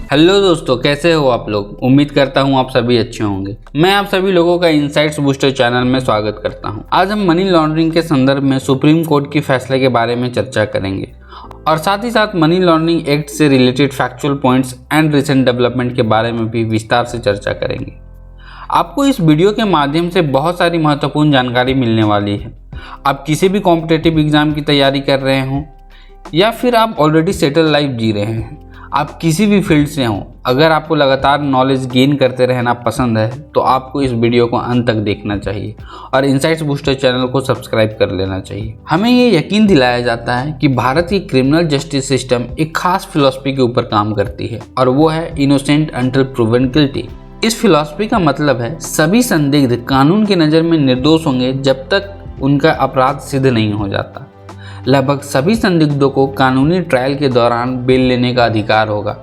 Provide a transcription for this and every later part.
Hello दोस्तों, कैसे हो आप लोग। उम्मीद करता हूँ आप सभी अच्छे होंगे। मैं आप सभी लोगों का इनसाइट्स बूस्टर चैनल में स्वागत करता हूँ। आज हम मनी लॉन्ड्रिंग के संदर्भ में सुप्रीम कोर्ट की फैसले के बारे में चर्चा करेंगे और साथ ही साथ मनी लॉन्ड्रिंग एक्ट से related factual points and recent development के बारे में भी विस्तार से चर्चा करेंगे। आपको इस वीडियो के माध्यम से बहुत सारी महत्वपूर्ण जानकारी मिलने वाली है। आप किसी भी कॉम्पिटिटिव एग्जाम की तैयारी कर रहे हों या फिर आप ऑलरेडी सेटल लाइफ जी रहे हैं, आप किसी भी फील्ड से हों, अगर आपको लगातार नॉलेज गेन करते रहना पसंद है तो आपको इस वीडियो को अंत तक देखना चाहिए और इनसाइट्स बूस्टर चैनल को सब्सक्राइब कर लेना चाहिए। हमें ये यकीन दिलाया जाता है कि भारत की क्रिमिनल जस्टिस सिस्टम एक खास फिलॉसफी के ऊपर काम करती है और वो है इनोसेंट अंटिल प्रूवन गिल्टी। इस फिलॉसफी का मतलब है सभी संदिग्ध कानून की नज़र में निर्दोष होंगे जब तक उनका अपराध सिद्ध नहीं हो जाता। लगभग सभी संदिग्धों को कानूनी ट्रायल के दौरान बेल लेने का अधिकार होगा।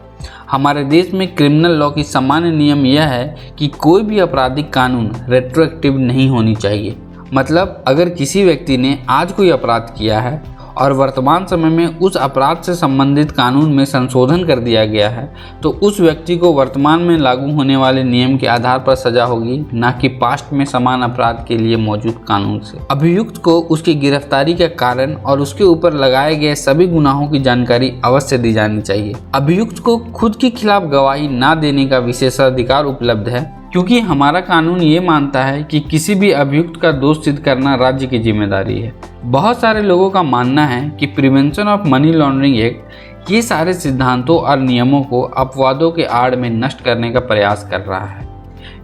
हमारे देश में क्रिमिनल लॉ की सामान्य नियम यह है कि कोई भी आपराधिक कानून रेट्रोएक्टिव नहीं होनी चाहिए। मतलब अगर किसी व्यक्ति ने आज कोई अपराध किया है और वर्तमान समय में उस अपराध से संबंधित कानून में संशोधन कर दिया गया है तो उस व्यक्ति को वर्तमान में लागू होने वाले नियम के आधार पर सजा होगी, ना कि पास्ट में समान अपराध के लिए मौजूद कानून से। अभियुक्त को उसकी गिरफ्तारी का कारण और उसके ऊपर लगाए गए सभी गुनाहों की जानकारी अवश्य दी जानी चाहिए। अभियुक्त को खुद के खिलाफ गवाही न देने का विशेषाधिकार उपलब्ध है, क्योंकि हमारा कानून ये मानता है कि किसी भी अभियुक्त का दोष सिद्ध करना राज्य की जिम्मेदारी है। बहुत सारे लोगों का मानना है कि prevention of money laundering act ये सारे सिद्धांतों और नियमों को अपवादों के आड़ में नष्ट करने का प्रयास कर रहा है।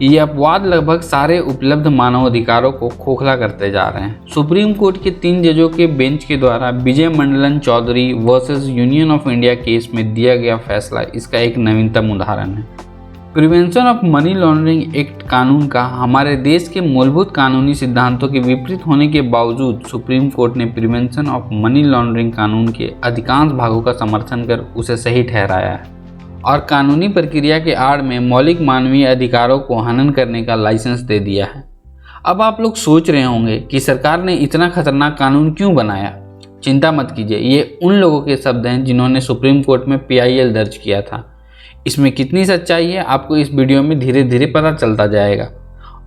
ये अपवाद लगभग सारे उपलब्ध मानवाधिकारों को खोखला करते जा रहे हैं। सुप्रीम कोर्ट के 3 जजों के बेंच के द्वारा Vijay Madanlal Chaudhary versus union of India case में दिया गया फैसला इसका एक नवीनतम उदाहरण है। Prevention of money laundering act कानून का हमारे देश के मूलभूत कानूनी सिद्धांतों के विपरीत होने के बावजूद सुप्रीम कोर्ट ने प्रिवेंशन ऑफ मनी लॉन्ड्रिंग कानून के अधिकांश भागों का समर्थन कर उसे सही ठहराया है और कानूनी प्रक्रिया के आड़ में मौलिक मानवीय अधिकारों को हनन करने का लाइसेंस दे दिया है। अब आप लोग सोच रहे होंगे कि सरकार ने इतना खतरनाक कानून क्यों बनाया। चिंता मत कीजिए, ये उन लोगों के शब्द हैं जिन्होंने सुप्रीम कोर्ट में PIL दर्ज किया था। इसमें कितनी सच्चाई है आपको इस वीडियो में धीरे धीरे पता चलता जाएगा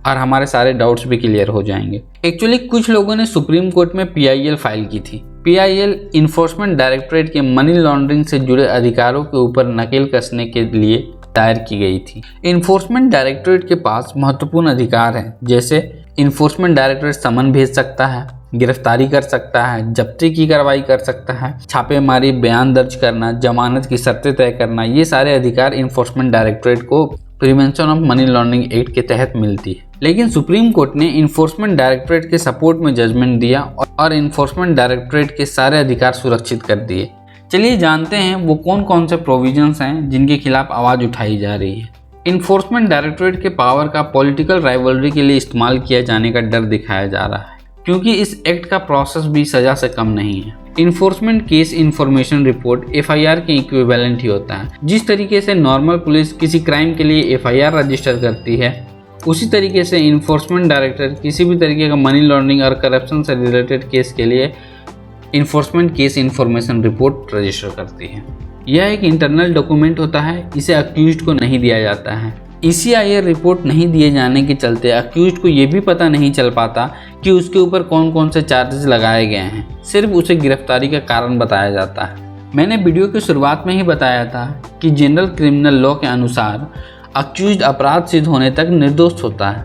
और हमारे सारे डाउट्स भी क्लियर हो जाएंगे। एक्चुअली कुछ लोगों ने सुप्रीम कोर्ट में PIL फाइल की थी। PIL इन्फोर्समेंट डायरेक्टरेट के मनी लॉन्ड्रिंग से जुड़े अधिकारों के ऊपर नकेल कसने के लिए दायर की गई थी। इन्फोर्समेंट डायरेक्टरेट के पास महत्वपूर्ण अधिकार हैं, जैसे इन्फोर्समेंट डायरेक्टरेट समन भेज सकता है, गिरफ्तारी कर सकता है, जब्ती की कार्रवाई कर सकता है, छापेमारी, बयान दर्ज करना, जमानत की शर्तें तय करना। ये सारे अधिकार इन्फोर्समेंट डायरेक्टरेट को prevention of money laundering act के तहत मिलती है। लेकिन सुप्रीम कोर्ट ने इन्फोर्समेंट डायरेक्टरेट के सपोर्ट में जजमेंट दिया और इन्फोर्समेंट डायरेक्टरेट के सारे अधिकार सुरक्षित कर दिए। चलिए जानते हैं वो कौन कौन से प्रोविजंस हैं जिनके खिलाफ आवाज़ उठाई जा रही है। इन्फोर्समेंट डायरेक्टरेट के पावर का पॉलिटिकल राइवलरी के लिए इस्तेमाल किया जाने का डर दिखाया जा रहा है, क्योंकि इस एक्ट का प्रोसेस भी सजा से कम नहीं है। Enforcement case information report FIR के इक्विवेलेंट ही होता है। जिस तरीके से नॉर्मल पुलिस किसी क्राइम के लिए FIR रजिस्टर करती है, उसी तरीके से इन्फोर्समेंट डायरेक्टर किसी भी तरीके का मनी लॉन्ड्रिंग और करप्शन से रिलेटेड केस के लिए enforcement case information report register करती है। यह एक इंटरनल डॉक्यूमेंट होता है, इसे अक्यूज्ड को नहीं दिया जाता है। ECIR रिपोर्ट नहीं दिए जाने के चलते अक्यूज्ड को ये भी पता नहीं चल पाता कि उसके ऊपर कौन कौन से चार्जेस लगाए गए हैं। सिर्फ उसे गिरफ्तारी का कारण बताया जाता है। मैंने वीडियो की शुरुआत में ही बताया था कि जनरल क्रिमिनल लॉ के अनुसार अक्यूज्ड अपराध सिद्ध होने तक निर्दोष होता है,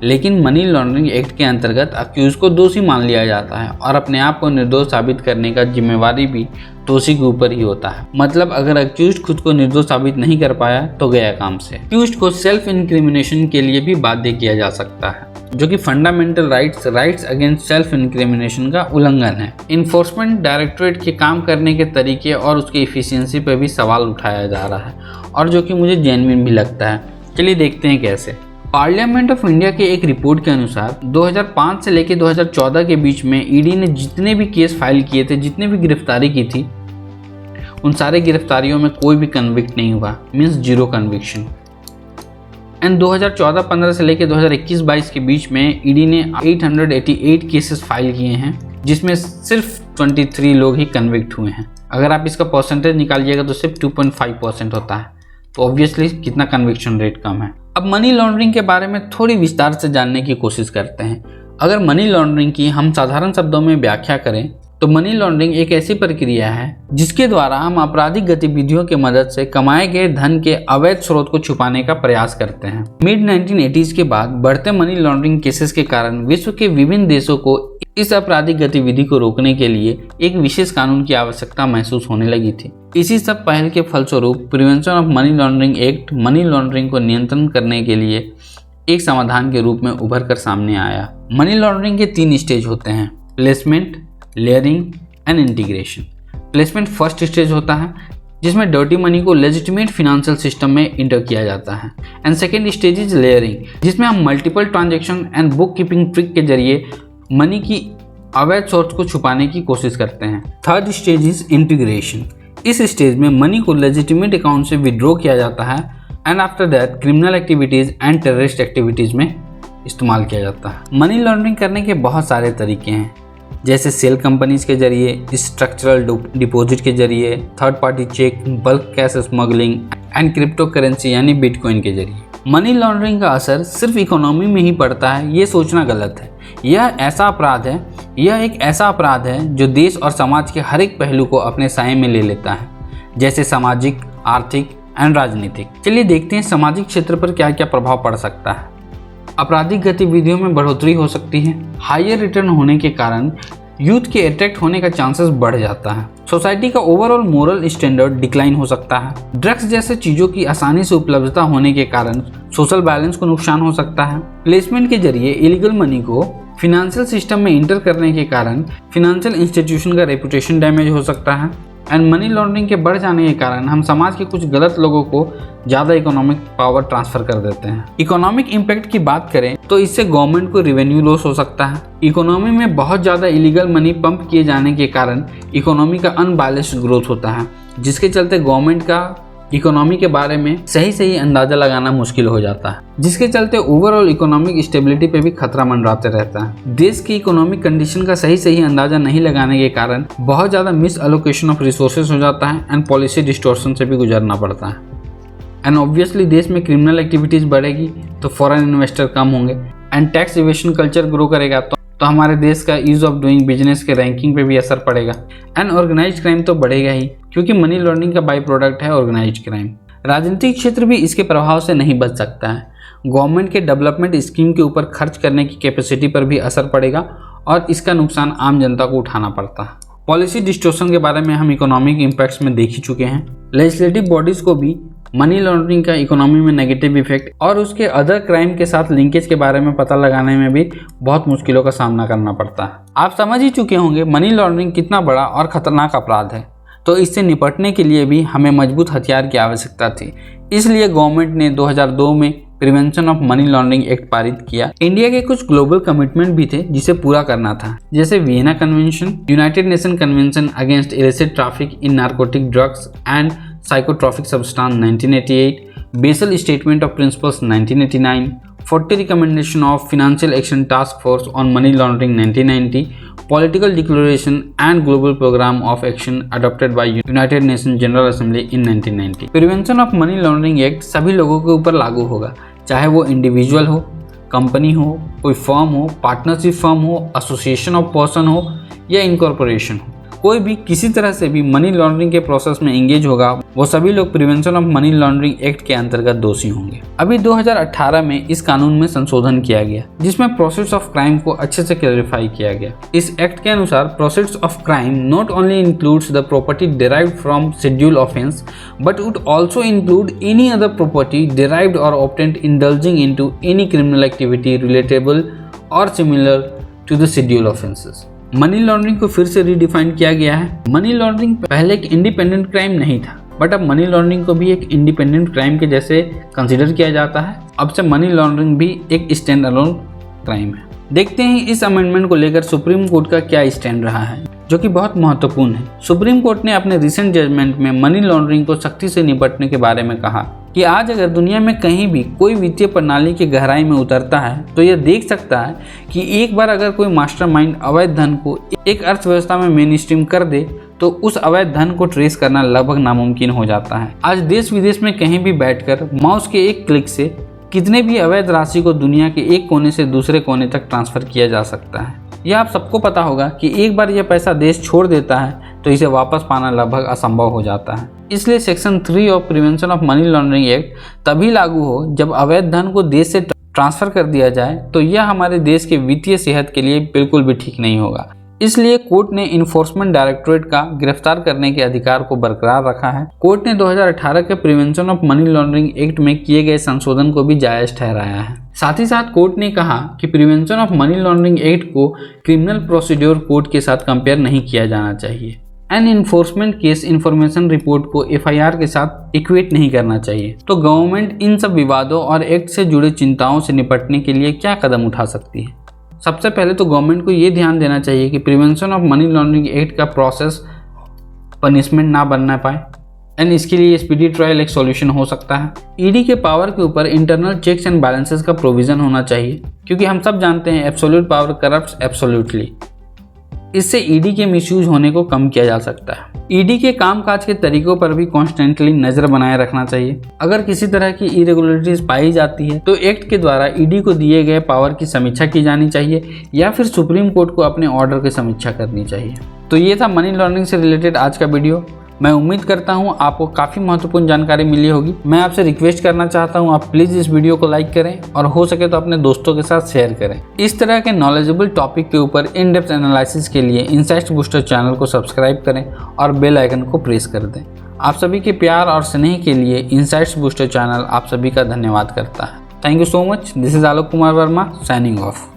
लेकिन मनी लॉन्ड्रिंग एक्ट के अंतर्गत अक्यूज को दोषी मान लिया जाता है और अपने आप को निर्दोष साबित करने का जिम्मेवारी भी दोषी के ऊपर ही होता है। मतलब अगर अक्यूज खुद को निर्दोष साबित नहीं कर पाया तो गया काम से। अक्यूज को सेल्फ इंक्रिमिनेशन के लिए भी बाध्य किया जा सकता है, जो कि fundamental rights against self incrimination का उल्लंघन है। इन्फोर्समेंट डायरेक्टरेट के काम करने के तरीके और उसकी एफिशिएंसी पर भी सवाल उठाया जा रहा है, और जो कि मुझे जेन्युइन भी लगता है। चलिए देखते हैं कैसे। पार्लियामेंट ऑफ इंडिया के एक रिपोर्ट के अनुसार 2005 से लेकर 2014 के बीच में ईडी ने जितने भी केस फाइल किए थे, जितने भी गिरफ्तारी की थी, उन सारे गिरफ्तारियों में कोई भी कन्विक्ट नहीं हुआ, मीन्स 0 कन्विक्शन। एंड 2014-15 से लेकर 2021-22 के बीच में ईडी ने 888 केसेस फाइल किए हैं, जिसमें सिर्फ 23 लोग ही कन्विक्ट हुए हैं। अगर आप इसका परसेंटेज निकालिएगा तो सिर्फ 2.5% होता है। तो ऑब्वियसली कितना कन्विक्शन रेट कम है। अब मनी लॉन्ड्रिंग के बारे में थोड़ी विस्तार से जानने की कोशिश करते हैं। अगर मनी लॉन्ड्रिंग की हम साधारण शब्दों में व्याख्या करें तो मनी लॉन्ड्रिंग एक ऐसी प्रक्रिया है जिसके द्वारा हम आपराधिक गतिविधियों की मदद से कमाए गए धन के अवैध स्रोत को छुपाने का प्रयास करते हैं। मिड 1980s के बाद बढ़ते मनी लॉन्ड्रिंग केसेस के कारण विश्व के विभिन्न देशों को इस आपराधिक गतिविधि को रोकने के लिए एक विशेष कानून की आवश्यकता महसूस होने लगी थी। इसी सब पहल के फलस्वरूप prevention of money laundering act money laundering को नियंत्रण करने के लिए एक समाधान के रूप में उभर कर सामने आया। मनी लॉन्ड्रिंग के 3 स्टेज होते हैं: placement, layering and integration. Placement first stage होता है जिसमें डर्टी मनी को लेजिटिमेट फाइनेंशियल सिस्टम में इंटर किया जाता है। And second stage is layering, जिसमें हम multiple transaction and book keeping trick के जरिए मनी की अवैध सोर्स को छुपाने की कोशिश करते हैं। Third stage is integration. इस स्टेज में मनी को लेजिटिमेट अकाउंट से विड्रॉ किया जाता है and after that criminal activities and terrorist activities में इस्तेमाल किया जाता है। मनी लॉन्ड्रिंग करने के बहुत सारे तरीके हैं, जैसे सेल कंपनीज के जरिए, स्ट्रक्चरल डिपॉजिट के जरिए, third party cheque, bulk cash smuggling and cryptocurrency यानी बिटकॉइन के जरिए। मनी लॉन्ड्रिंग का असर सिर्फ इकोनॉमी में ही पड़ता है ये सोचना गलत है। यह एक ऐसा अपराध है जो देश और समाज के हर एक पहलू को अपने साए में ले लेता है, जैसे सामाजिक, आर्थिक एंड राजनीतिक। चलिए देखते हैं सामाजिक क्षेत्र पर क्या क्या प्रभाव पड़ सकता है। आपराधिक गतिविधियों में बढ़ोतरी हो सकती है। हायर रिटर्न होने के कारण यूथ के अट्रैक्ट होने का चांसेस बढ़ जाता है। सोसाइटी का ओवरऑल मोरल स्टैंडर्ड डिक्लाइन हो सकता है। ड्रग्स जैसे चीज़ों की आसानी से उपलब्धता होने के कारण सोशल बैलेंस को नुकसान हो सकता है। प्लेसमेंट के जरिए इलीगल मनी को फिनेंशियल सिस्टम में इंटर करने के कारण फिनेंशियल इंस्टीट्यूशन का रेपुटेशन डैमेज हो सकता है। एंड मनी लॉन्ड्रिंग के बढ़ जाने के कारण हम समाज के कुछ गलत लोगों को ज़्यादा इकोनॉमिक पावर ट्रांसफ़र कर देते हैं। इकोनॉमिक इम्पैक्ट की बात करें तो इससे गवर्नमेंट को रेवेन्यू लॉस हो सकता है। इकोनॉमी में बहुत ज़्यादा इलीगल मनी पंप किए जाने के कारण इकोनॉमी का अनबैलेंस्ड ग्रोथ होता है, जिसके चलते गवर्नमेंट का इकोनॉमी के बारे में सही अंदाज़ा लगाना मुश्किल हो जाता है, जिसके चलते ओवरऑल इकोनॉमिक स्टेबिलिटी पे भी खतरा मंडराते रहता है। देश की इकोनॉमिक कंडीशन का सही अंदाज़ा नहीं लगाने के कारण बहुत ज़्यादा मिस एलोकेशन ऑफ रिसोर्सेज हो जाता है एंड पॉलिसी डिस्टॉर्शन से भी गुजरना पड़ता है। एंड ऑब्वियसली देश में क्रिमिनल एक्टिविटीज़ बढ़ेगी तो फॉरेन इन्वेस्टर कम होंगे and tax evasion culture grow करेगा तो हमारे देश का ईज ऑफ डूइंग बिजनेस के रैंकिंग पे भी असर पड़ेगा। एंड ऑर्गेनाइज्ड क्राइम तो बढ़ेगा ही, क्योंकि मनी लॉन्ड्रिंग का बाई प्रोडक्ट है ऑर्गेनाइज्ड क्राइम। राजनीतिक क्षेत्र भी इसके प्रभाव से नहीं बच सकता है। गवर्नमेंट के डेवलपमेंट स्कीम के ऊपर खर्च करने की कैपेसिटी पर भी असर पड़ेगा और इसका नुकसान आम जनता को उठाना पड़ता है। पॉलिसी डिस्टॉर्शन के बारे में हम इकोनॉमिक इम्पैक्ट्स में देख ही चुके हैं। लेजिस्लेटिव बॉडीज़ को भी मनी लॉन्ड्रिंग का इकोनॉमी में नेगेटिव इफेक्ट और उसके अदर क्राइम के साथ लिंकेज के बारे में पता लगाने में भी बहुत मुश्किलों का सामना करना पड़ता है। आप समझ ही चुके होंगे मनी लॉन्ड्रिंग कितना बड़ा और खतरनाक अपराध है, तो इससे निपटने के लिए भी हमें मजबूत हथियार की आवश्यकता थी। इसलिए गवर्नमेंट ने 2002 में prevention of money laundering act पारित किया। इंडिया के कुछ ग्लोबल कमिटमेंट भी थे जिसे पूरा करना था, जैसे Vienna convention, United Nation convention against illicit traffic in narcotic drugs and psychotropic substance 1988, Basel statement of principles 1989, 40 recommendation of financial action task force on money laundering 1990, political declaration and global programme of action adopted by United Nation general assembly in 1990। Prevention of money laundering act सभी लोगों के ऊपर लागू होगा, चाहे वो individual हो, company हो, कोई फर्म हो, पार्टनरशिप फर्म हो, एसोसिएशन ऑफ पर्सन हो या इनकॉर्पोरेशन हो। कोई भी किसी तरह से भी मनी लॉन्ड्रिंग के प्रोसेस में एंगेज होगा वो सभी लोग prevention of money laundering act के अंतर्गत दोषी होंगे। अभी 2018 में इस कानून में संशोधन किया गया जिसमें प्रोसेस ऑफ क्राइम को अच्छे से क्लैरिफाई किया गया। इस एक्ट के अनुसार process of crime not only includes the property derived from schedule offence but would also include any other property derived और obtained indulging into any criminal activity relatable और similar to the schedule offences. Money laundering को फिर से redefine किया गया है। Money laundering पहले एक इंडिपेंडेंट क्राइम नहीं था, बट अब मनी लॉन्ड्रिंग को भी एक इंडिपेंडेंट क्राइम के जैसे कंसीडर किया जाता है। अब से मनी लॉन्ड्रिंग भी एक स्टैंड अलोन क्राइम है। देखते हैं इस अमेंडमेंट को लेकर सुप्रीम कोर्ट का क्या स्टैंड रहा है, जो कि बहुत महत्वपूर्ण है। सुप्रीम कोर्ट ने अपने रिसेंट जजमेंट में मनी लॉन्ड्रिंग को सख्ती से निपटने के बारे में कहा कि आज अगर दुनिया में कहीं भी कोई वित्तीय प्रणाली की गहराई में उतरता है तो यह देख सकता है कि एक बार अगर कोई मास्टरमाइंड अवैध धन को एक अर्थव्यवस्था में मेन स्ट्रीम कर दे तो उस अवैध धन को ट्रेस करना लगभग नामुमकिन हो जाता है। आज देश विदेश में कहीं भी बैठकर माउस के एक क्लिक से कितने भी अवैध राशि को दुनिया के एक कोने से दूसरे कोने तक ट्रांसफर किया जा सकता है। यह आप सबको पता होगा कि एक बार यह पैसा देश छोड़ देता है तो इसे वापस पाना लगभग असंभव हो जाता है। इसलिए section 3 of prevention of money laundering act तभी लागू हो जब अवैध धन को देश से ट्रांसफर कर दिया जाए, तो यह हमारे देश के वित्तीय सेहत के लिए बिल्कुल भी ठीक नहीं होगा। इसलिए कोर्ट ने इन्फोर्समेंट डायरेक्टोरेट का गिरफ्तार करने के अधिकार को बरकरार रखा है। कोर्ट ने 2018 के prevention of money laundering act में किए गए संशोधन को भी जायज ठहराया है। साथ ही साथ कोर्ट ने कहा कि prevention of money laundering act को क्रिमिनल प्रोसीड्योर कोड के साथ कंपेयर नहीं किया जाना चाहिए। An enforcement case information report को FIR के साथ इक्वेट नहीं करना चाहिए। तो गवर्नमेंट इन सब विवादों और एक्ट से जुड़े चिंताओं से निपटने के लिए क्या कदम उठा सकती है? सबसे पहले तो गवर्नमेंट को ये ध्यान देना चाहिए कि prevention of money laundering act का प्रोसेस पनिशमेंट ना बनना पाए, एंड इसके लिए स्पीडी ट्रायल एक सॉल्यूशन हो सकता है। ईडी के पावर के ऊपर इंटरनल चेक्स एंड बैलेंसेस का प्रोविजन होना चाहिए, क्योंकि हम सब जानते हैं एब्सोल्यूट पावर करप्ट्स एब्सोल्यूटली। इससे ईडी के मिसयूज होने को कम किया जा सकता है। ईडी के कामकाज के तरीकों पर भी कॉन्स्टेंटली नजर बनाए रखना चाहिए। अगर किसी तरह की इरेगुलरिटीज पाई जाती है तो एक्ट के द्वारा ईडी को दिए गए पावर की समीक्षा की जानी चाहिए या फिर सुप्रीम कोर्ट को अपने ऑर्डर की समीक्षा करनी चाहिए। तो ये था मनी लॉन्ड्रिंग से रिलेटेड आज का वीडियो। मैं उम्मीद करता हूँ आपको काफ़ी महत्वपूर्ण जानकारी मिली होगी। मैं आपसे रिक्वेस्ट करना चाहता हूँ, आप प्लीज़ इस वीडियो को लाइक करें और हो सके तो अपने दोस्तों के साथ शेयर करें। इस तरह के नॉलेजेबल टॉपिक के ऊपर इन डेप्थ एनालिसिस के लिए इनसाइट्स बूस्टर चैनल को सब्सक्राइब करें और बेल आइकन को प्रेस कर दें। आप सभी के प्यार और स्नेह के लिए इनसाइट्स बूस्टर चैनल आप सभी का धन्यवाद करता है। Thank you so much. This is Alok Kumar Verma signing off.